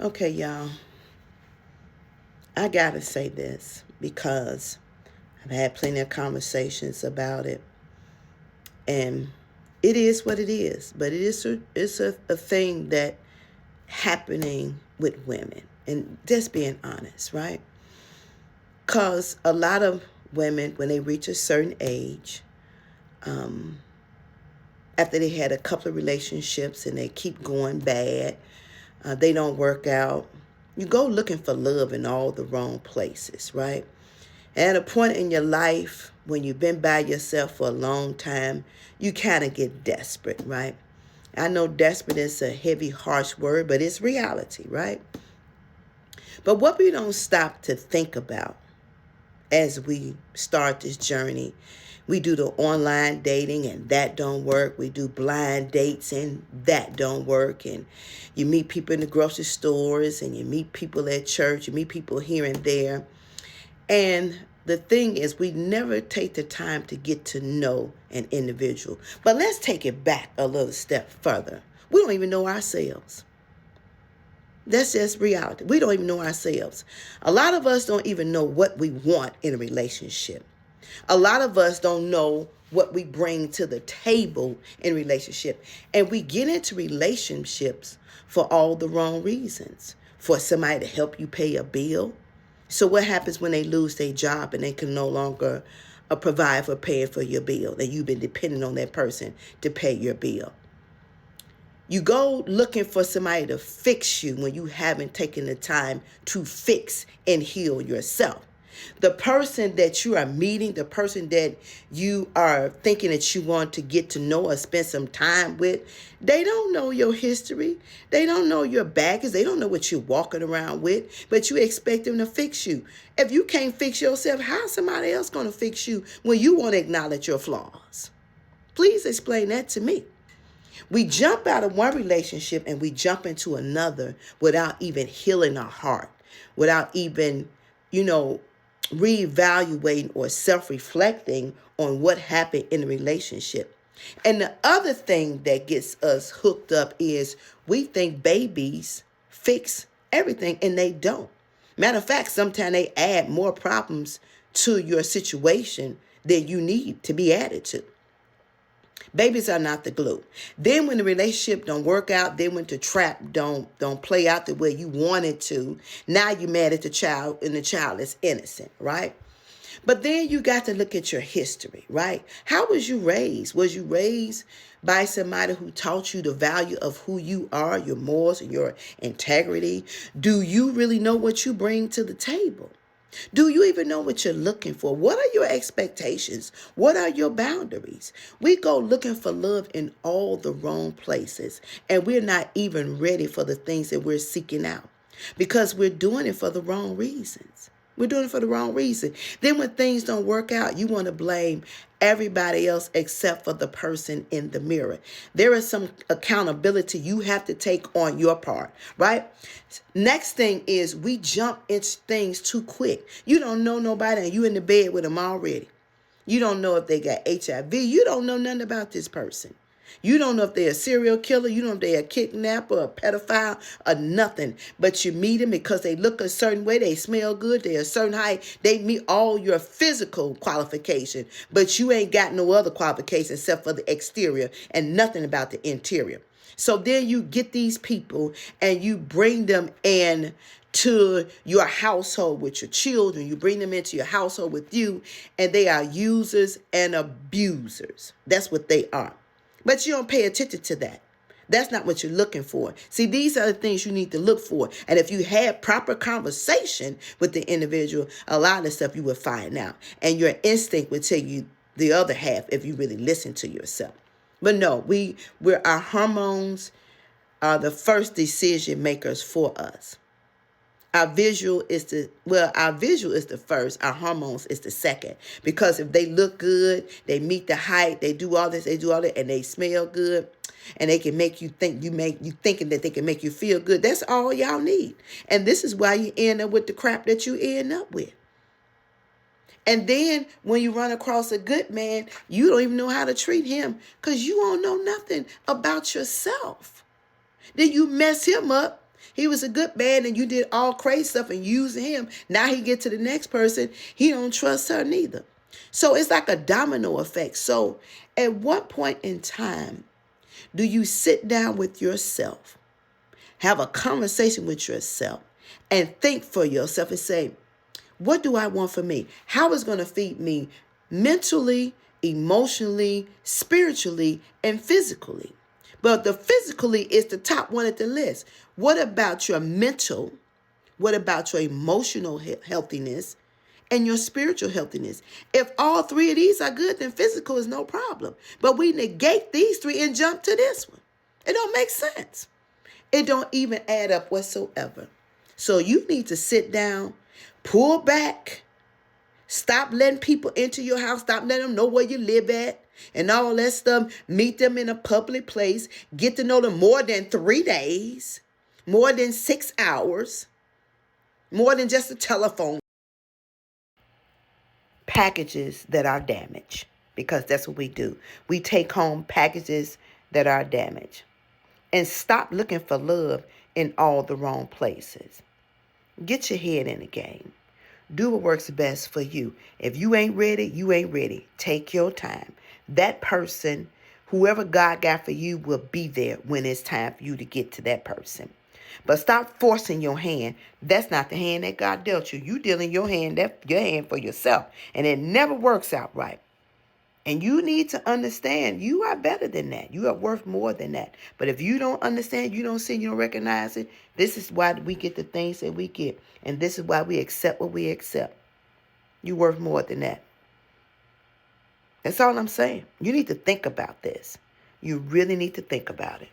Okay, y'all, I gotta say this because I've had plenty of conversations about it, and it is what it is. But it's a thing that happening with women, and just being honest, right? Cause a lot of women, when they reach a certain age, after they had a couple of relationships and they keep going bad, they don't work out. You go looking for love in all the wrong places, right? At a point in your life when you've been by yourself for a long time, you kind of get desperate, right? I know desperate is a heavy, harsh word, but it's reality, right? But what we don't stop to think about as we start this journey, we do the online dating and that don't work. We do blind dates and that don't work. And you meet people in the grocery stores and you meet people at church, you meet people here and there. And the thing is, we never take the time to get to know an individual. But let's take it back a little step further. We don't even know ourselves. That's just reality. We don't even know ourselves. A lot of us don't even know what we want in a relationship. A lot of us don't know what we bring to the table in a relationship. And we get into relationships for all the wrong reasons. For somebody to help you pay a bill. So what happens when they lose their job and they can no longer provide for paying for your bill, and you've been depending on that person to pay your bill? You go looking for somebody to fix you when you haven't taken the time to fix and heal yourself. The person that you are meeting, the person that you are thinking that you want to get to know or spend some time with, they don't know your history. They don't know your baggage. They don't know what you're walking around with, but you expect them to fix you. If you can't fix yourself, how's somebody else going to fix you when you won't acknowledge your flaws? Please explain that to me. We jump out of one relationship and we jump into another without even healing our heart, without even, reevaluating or self-reflecting on what happened in the relationship. And the other thing that gets us hooked up is we think babies fix everything, and they don't. Matter of fact, sometimes they add more problems to your situation than you need to be added to. Babies are not the glue. Then when the relationship don't work out, then when the trap don't play out the way you want it to, now you're mad at the child and the child is innocent, right? But then you got to look at your history, right? How was you raised? Was you raised by somebody who taught you the value of who you are, your morals and your integrity? Do you really know what you bring to the table? Do you even know what you're looking for? What are your expectations? What are your boundaries? We go looking for love in all the wrong places, and we're not even ready for the things that we're seeking out because we're doing it for the wrong reasons. We're doing it for the wrong reason. Then when things don't work out, you want to blame everybody else except for the person in the mirror. There is some accountability you have to take on your part, right? Next thing is we jump into things too quick. You don't know nobody and you in the bed with them already. You don't know if they got HIV. You don't know nothing about this person. You don't know if they're a serial killer. You don't know if they're a kidnapper, a pedophile, or nothing. But you meet them because they look a certain way. They smell good. They're a certain height. They meet all your physical qualification. But you ain't got no other qualifications except for the exterior and nothing about the interior. So then you get these people and you bring them in to your household with your children. You bring them into your household with you, and they are users and abusers. That's what they are. But you don't pay attention to that. That's not what you're looking for. See, these are the things you need to look for. And if you had proper conversation with the individual, a lot of the stuff you would find out. And your instinct would tell you the other half if you really listen to yourself. But no, our hormones are the first decision makers for us. Our visual is the first. Our hormones is the second. Because if they look good, they meet the height, they do all this, and they smell good, and they can make you think you thinking that they can make you feel good. That's all y'all need. And this is why you end up with the crap that you end up with. And then when you run across a good man, you don't even know how to treat him because you don't know nothing about yourself. Then you mess him up He was a good man and you did all crazy stuff and using him. Now he get to the next person. He don't trust her neither. So it's like a domino effect. So at what point in time do you sit down with yourself, have a conversation with yourself, and think for yourself and say, what do I want for me? How is it going to feed me mentally, emotionally, spiritually, and physically? But the physically is the top one at the list. What about your mental? What about your emotional healthiness and your spiritual healthiness? If all three of these are good, then physical is no problem. But we negate these three and jump to this one. It don't make sense. It don't even add up whatsoever. So you need to sit down, pull back, stop letting people into your house, stop letting them know where you live at and all that stuff. Meet them in a public place, get to know them more than 3 days, more than 6 hours, more than just a telephone. Packages that are damaged, because that's what we do. We take home packages that are damaged. And stop looking for love in all the wrong places. Get your head in the game. Do what works best for you. If you ain't ready, you ain't ready. Take your time. That person, whoever God got for you, will be there when it's time for you to get to that person. But stop forcing your hand. That's not the hand that God dealt you. You dealing your hand for yourself. And it never works out right. And you need to understand you are better than that. You are worth more than that. But if you don't understand, you don't see, you don't recognize it, this is why we get the things that we get. And this is why we accept what we accept. You're worth more than that. That's all I'm saying. You need to think about this. You really need to think about it.